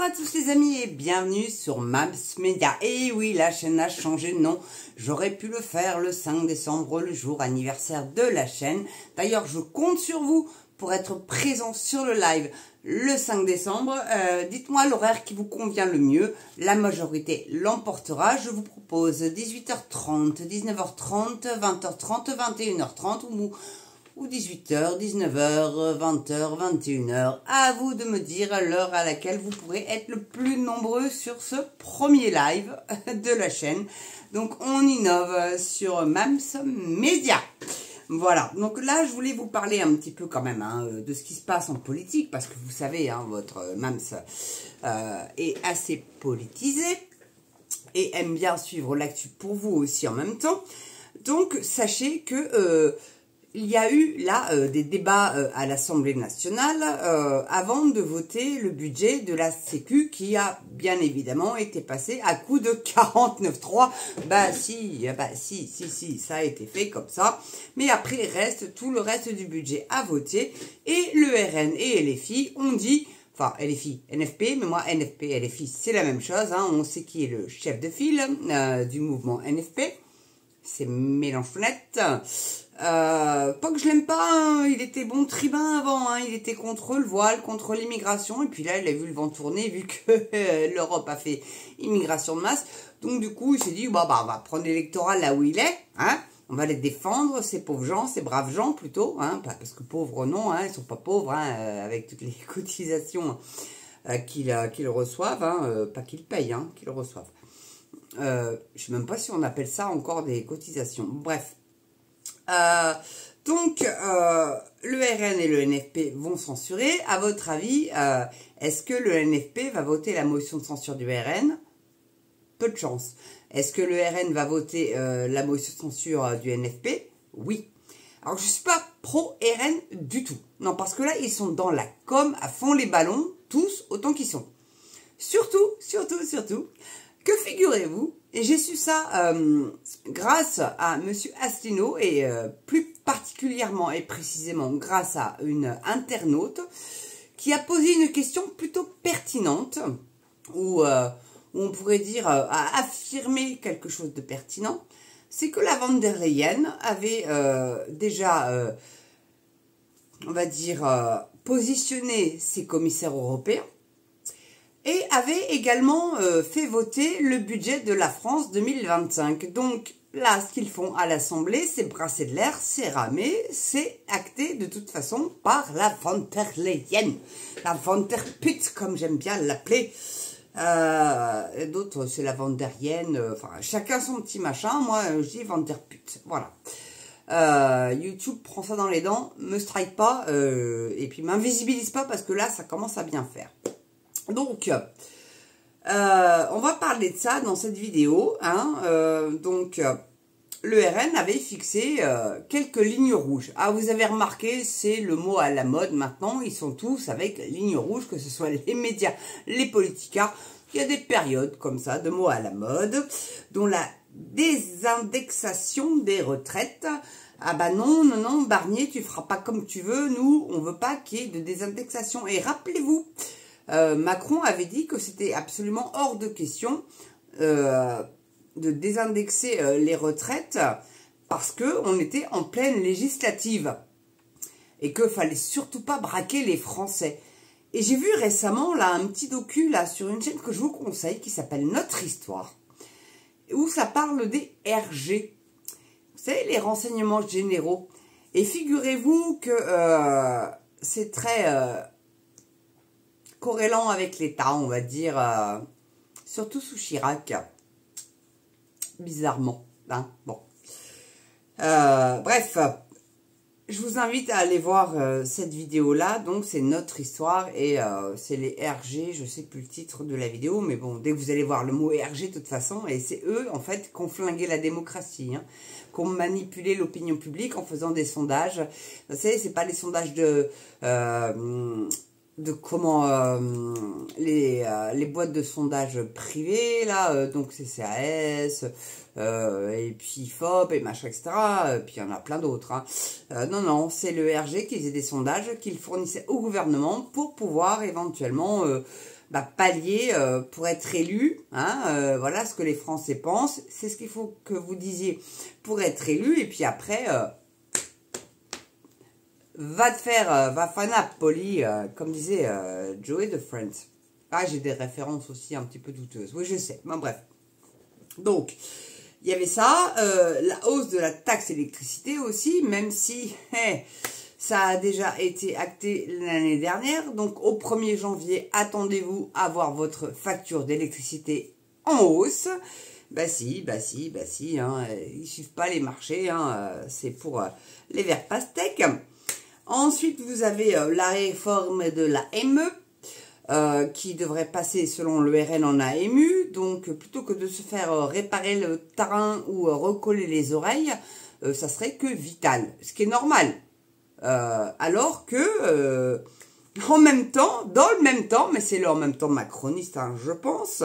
Bonjour à tous les amis et bienvenue sur Mams Media. Et oui, la chaîne a changé de nom. J'aurais pu le faire le 5 décembre, le jour anniversaire de la chaîne. D'ailleurs, je compte sur vous pour être présent sur le live le 5 décembre. Dites-moi l'horaire qui vous convient le mieux. La majorité l'emportera. Je vous propose 18h30, 19h30, 20h30, 21h30 ou 18h, 19h, 20h, 21h. À vous de me dire l'heure à laquelle vous pourrez être le plus nombreux sur ce premier live de la chaîne. Donc on innove sur Mams Media. Voilà, donc là je voulais vous parler un petit peu quand même de ce qui se passe en politique, parce que vous savez, votre Mams est assez politisé et aime bien suivre l'actu pour vous aussi en même temps. Donc sachez que il y a eu là des débats à l'Assemblée nationale avant de voter le budget de la Sécu qui a bien évidemment été passé à coup de 49.3. Bah si, ça a été fait comme ça. Mais après reste tout le reste du budget à voter et le RN et LFI ont dit, enfin LFI, NFP, mais moi NFP, LFI c'est la même chose. On sait qui est le chef de file du mouvement NFP. C'est Mélenchonette. Pas que je l'aime pas, il était bon tribun avant, il était contre le voile, contre l'immigration, et puis là il a vu le vent tourner, vu que l'Europe a fait immigration de masse, donc du coup il s'est dit, on va prendre l'électorat là où il est, on va les défendre, ces pauvres gens, ces braves gens plutôt, parce que pauvres non, ils sont pas pauvres, avec toutes les cotisations qu'ils reçoivent, pas qu'ils payent, qu'ils reçoivent. Je sais même pas si on appelle ça encore des cotisations, bref. Donc, le RN et le NFP vont censurer. À votre avis, est-ce que le NFP va voter la motion de censure du RN? Peu de chance. Est-ce que le RN va voter la motion de censure du NFP? Oui. Alors, je ne suis pas pro-RN du tout. Non, parce que là, ils sont dans la com à fond les ballons, tous autant qu'ils sont. Surtout, que figurez-vous, et j'ai su ça grâce à Monsieur Asselineau et plus particulièrement et précisément grâce à une internaute qui a posé une question plutôt pertinente où on pourrait dire a affirmé quelque chose de pertinent, c'est que la von der Leyen avait déjà, on va dire, positionné ses commissaires européens et avait également fait voter le budget de la France 2025. Donc là, ce qu'ils font à l'Assemblée, c'est brasser de l'air, c'est ramer, c'est acté de toute façon par la von der Leyen. La von der Put, comme j'aime bien l'appeler. D'autres, c'est la von der Leyen. Enfin, chacun son petit machin. Moi, je dis von der Put. Voilà. YouTube prend ça dans les dents, me strike pas, et puis m'invisibilise pas parce que là, ça commence à bien faire. Donc, on va parler de ça dans cette vidéo. Donc, le RN avait fixé quelques lignes rouges. Ah, vous avez remarqué, c'est le mot à la mode maintenant. Ils sont tous avec lignes rouges, que ce soit les médias, les politicards. Il y a des périodes comme ça, de mots à la mode, dont la désindexation des retraites. Ah bah non, Barnier, tu feras pas comme tu veux. Nous, on veut pas qu'il y ait de désindexation. Et rappelez-vous, Macron avait dit que c'était absolument hors de question de désindexer les retraites parce qu'on était en pleine législative et qu'il fallait surtout pas braquer les Français. Et j'ai vu récemment là un petit docu là sur une chaîne que je vous conseille qui s'appelle Notre Histoire, où ça parle des RG, vous savez, les renseignements généraux. Et figurez-vous que c'est très corrélant avec l'État, on va dire, surtout sous Chirac, bizarrement, bon. Bref, je vous invite à aller voir cette vidéo-là, donc c'est Notre Histoire, et c'est les RG, je sais plus le titre de la vidéo, mais bon, dès que vous allez voir le mot RG, de toute façon, et c'est eux, en fait, qui ont flingué la démocratie, qui ont manipulé l'opinion publique en faisant des sondages. Vous savez, c'est pas les sondages de comment les boîtes de sondage privées là, donc CCAS et puis IFOP et machin etc, puis il y en a plein d'autres, non, c'est le RG qui faisait des sondages qu'il fournissait au gouvernement pour pouvoir éventuellement pallier pour être élu, hein, voilà ce que les Français pensent, c'est ce qu'il faut que vous disiez pour être élu, et puis après, va faire Napoli, comme disait Joey de Friends. Ah, j'ai des références aussi un petit peu douteuses, oui je sais, mais bref. Donc, il y avait ça, la hausse de la taxe électricité aussi, même si ça a déjà été acté l'année dernière. Donc au 1er janvier, attendez-vous à voir votre facture d'électricité en hausse. Bah si, hein, ils suivent pas les marchés, hein, c'est pour les verts pastèques. Ensuite, vous avez la réforme de la ME. Qui devrait passer selon le RN en AMU, donc plutôt que de se faire réparer le tarin ou recoller les oreilles, ça serait que vital, ce qui est normal. Alors que, en même temps, dans le même temps, mais c'est le en même temps macroniste, hein, je pense,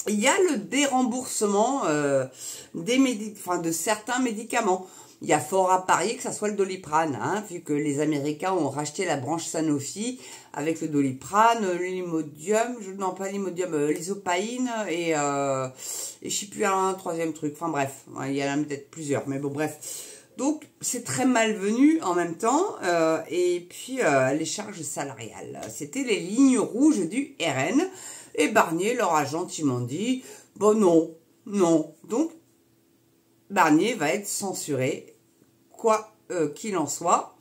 il y a le déremboursement de certains médicaments. Il y a fort à parier que ça soit le Doliprane, hein, vu que les Américains ont racheté la branche Sanofi avec le Doliprane, l'Imodium, non pas l'Imodium, l'isopaïne et je sais plus un troisième truc. Enfin bref, il y en a peut-être plusieurs, mais bon bref. Donc c'est très malvenu en même temps. Et puis les charges salariales, c'était les lignes rouges du RN. Et Barnier leur a gentiment dit, bon non. Donc Barnier va être censuré. Quoi qu'il en soit,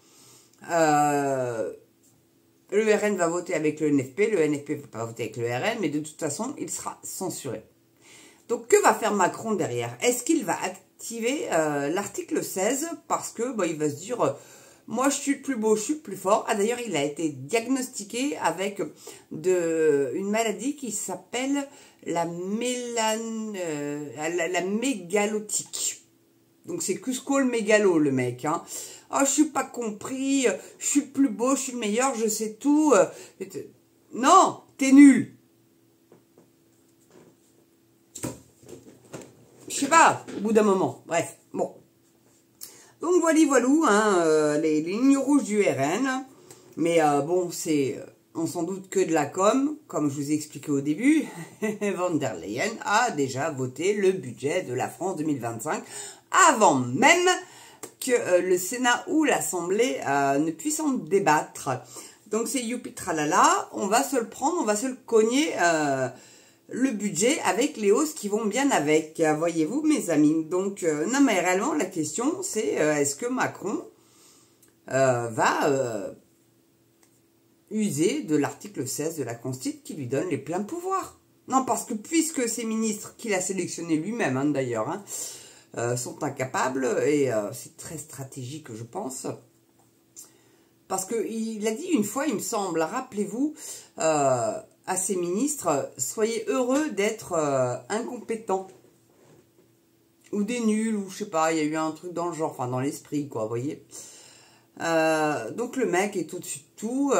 le RN va voter avec le NFP ne va pas voter avec le RN, mais de toute façon, il sera censuré. Donc, que va faire Macron derrière? Est-ce qu'il va activer l'article 16? Parce que il va se dire, moi je suis le plus beau, je suis le plus fort. Ah d'ailleurs, il a été diagnostiqué avec une maladie qui s'appelle la mégalotique. Donc c'est Cusco le mégalo, le mec. Hein. Oh, je suis pas compris, je suis le plus beau, je suis le meilleur, je sais tout. Non, t'es nul. Je sais pas, au bout d'un moment. Bref, bon. Donc voilou, hein, les lignes rouges du RN. Mais bon, c'est... on s'en doute que de la com, comme je vous ai expliqué au début. Van der Leyen a déjà voté le budget de la France 2025 avant même que le Sénat ou l'Assemblée ne puissent en débattre. Donc c'est youpi tralala, on va se le prendre, on va se le cogner le budget avec les hausses qui vont bien avec, voyez-vous mes amis. Donc non mais réellement la question c'est est-ce que Macron va user de l'article 16 de la Constitution qui lui donne les pleins pouvoirs. Non, parce que puisque ces ministres qu'il a sélectionnés lui-même, hein, d'ailleurs, hein, sont incapables, et c'est très stratégique, je pense, parce qu'il a dit une fois, il me semble, rappelez-vous, à ces ministres, soyez heureux d'être incompétents, ou des nuls, ou je sais pas, il y a eu un truc dans le genre, enfin dans l'esprit, quoi, vous voyez. Donc le mec est au-dessus de tout,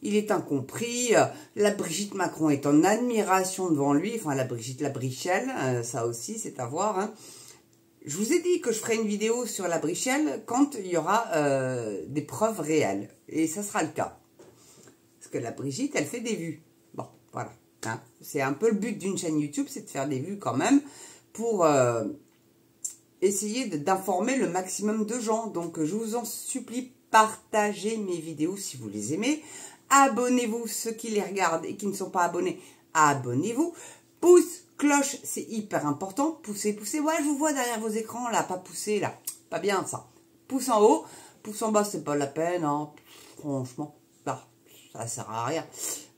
il est incompris, la Brigitte Macron est en admiration devant lui, enfin la Brichelle, ça aussi c'est à voir. Hein. Je vous ai dit que je ferai une vidéo sur la Brichelle quand il y aura des preuves réelles, et ça sera le cas. Parce que la Brigitte, elle fait des vues. Bon, voilà. Hein. C'est un peu le but d'une chaîne YouTube, c'est de faire des vues quand même, pour... essayer d'informer le maximum de gens. Donc, je vous en supplie, partagez mes vidéos si vous les aimez. Abonnez-vous, ceux qui les regardent et qui ne sont pas abonnés, abonnez-vous. Pouce, cloche, c'est hyper important. Poussez. Ouais, je vous vois derrière vos écrans, là, pas pousser, là. Pas bien, ça. Pouce en haut, pouce en bas, c'est pas la peine, hein. Franchement, bah, ça sert à rien.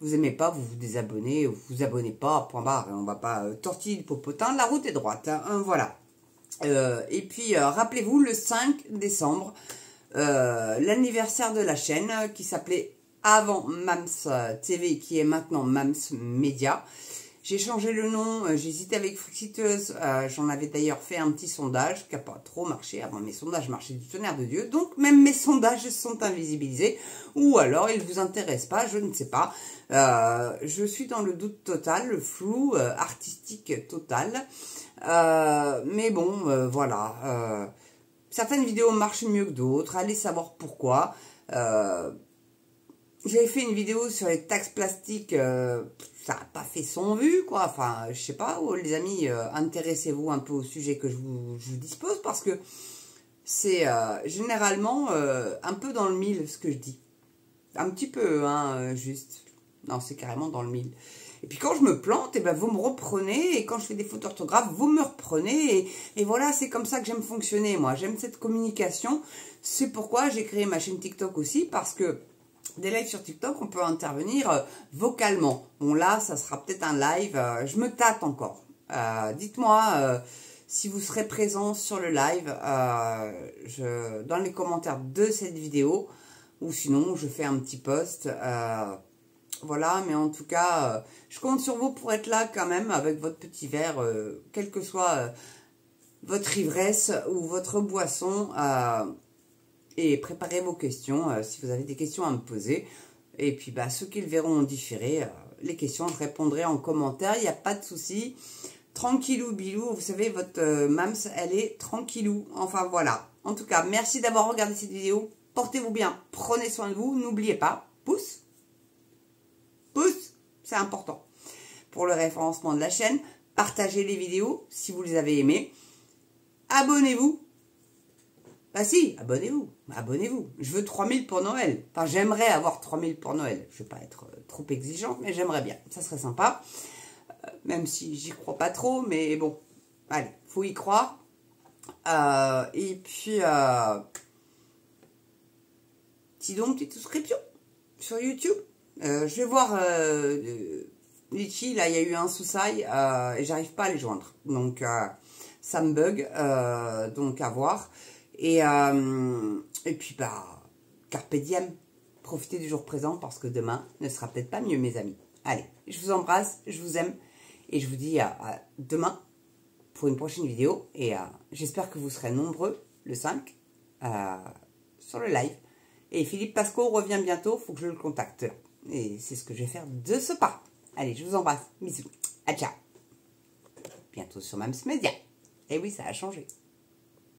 Vous aimez pas, vous vous désabonnez, vous vous abonnez pas, point barre. On va pas tortiller le popotin, la route est droite, hein, voilà. Et puis, rappelez-vous, le 5 décembre, l'anniversaire de la chaîne qui s'appelait avant Mams TV, qui est maintenant Mams Media. J'ai changé le nom, j'ai hésité avec Frixiteuse, j'en avais d'ailleurs fait un petit sondage qui n'a pas trop marché. Avant, mes sondages marchaient du tonnerre de Dieu, donc même mes sondages sont invisibilisés, ou alors ils ne vous intéressent pas, je ne sais pas. Je suis dans le doute total, le flou artistique total. Mais bon, voilà. Certaines vidéos marchent mieux que d'autres. Allez savoir pourquoi. J'avais fait une vidéo sur les taxes plastiques. ça n'a pas fait son vu, quoi. Enfin, je sais pas, les amis, intéressez-vous un peu au sujet que je vous dispose, parce que c'est généralement un peu dans le mille, ce que je dis. Un petit peu, hein, juste. Non, c'est carrément dans le mille. Et puis quand je me plante, et ben vous me reprenez, et quand je fais des fautes d'orthographe, vous me reprenez, et voilà, c'est comme ça que j'aime fonctionner, moi. J'aime cette communication. C'est pourquoi j'ai créé ma chaîne TikTok aussi, parce que des lives sur TikTok, on peut intervenir vocalement. Bon, là, ça sera peut-être un live, je me tâte encore. Dites-moi si vous serez présent sur le live dans les commentaires de cette vidéo, ou sinon, je fais un petit post. Voilà, mais en tout cas, je compte sur vous pour être là quand même avec votre petit verre, quelle que soit votre ivresse ou votre boisson, et préparez vos questions si vous avez des questions à me poser. Et puis, bah, ceux qui le verront en différé, les questions, je répondrai en commentaire, il n'y a pas de souci. Tranquillou bilou, vous savez, votre Mams, elle est tranquillou. Enfin, voilà. En tout cas, merci d'avoir regardé cette vidéo. Portez-vous bien, prenez soin de vous, n'oubliez pas, pouce, c'est important pour le référencement de la chaîne. Partagez les vidéos si vous les avez aimées. Abonnez-vous. Bah si, abonnez-vous. Je veux 3000 pour Noël. Enfin, j'aimerais avoir 3000 pour Noël. Je ne vais pas être trop exigeante, mais j'aimerais bien. Ça serait sympa. Même si j'y crois pas trop, mais bon. Allez, faut y croire. Et puis, petite souscription sur YouTube. Je vais voir Litchi, là il y a eu un sous-sail et j'arrive pas à les joindre. Donc ça me bug, donc à voir. Et puis bah, carpe diem, profitez du jour présent parce que demain ne sera peut-être pas mieux, mes amis. Allez, je vous embrasse, je vous aime et je vous dis à demain pour une prochaine vidéo. Et j'espère que vous serez nombreux le 5 sur le live. Et Philippe Pasco revient bientôt, faut que je le contacte. Et c'est ce que je vais faire de ce pas. Allez, je vous embrasse. Bisous. À ciao. Bientôt sur Mams Media. Et oui, ça a changé.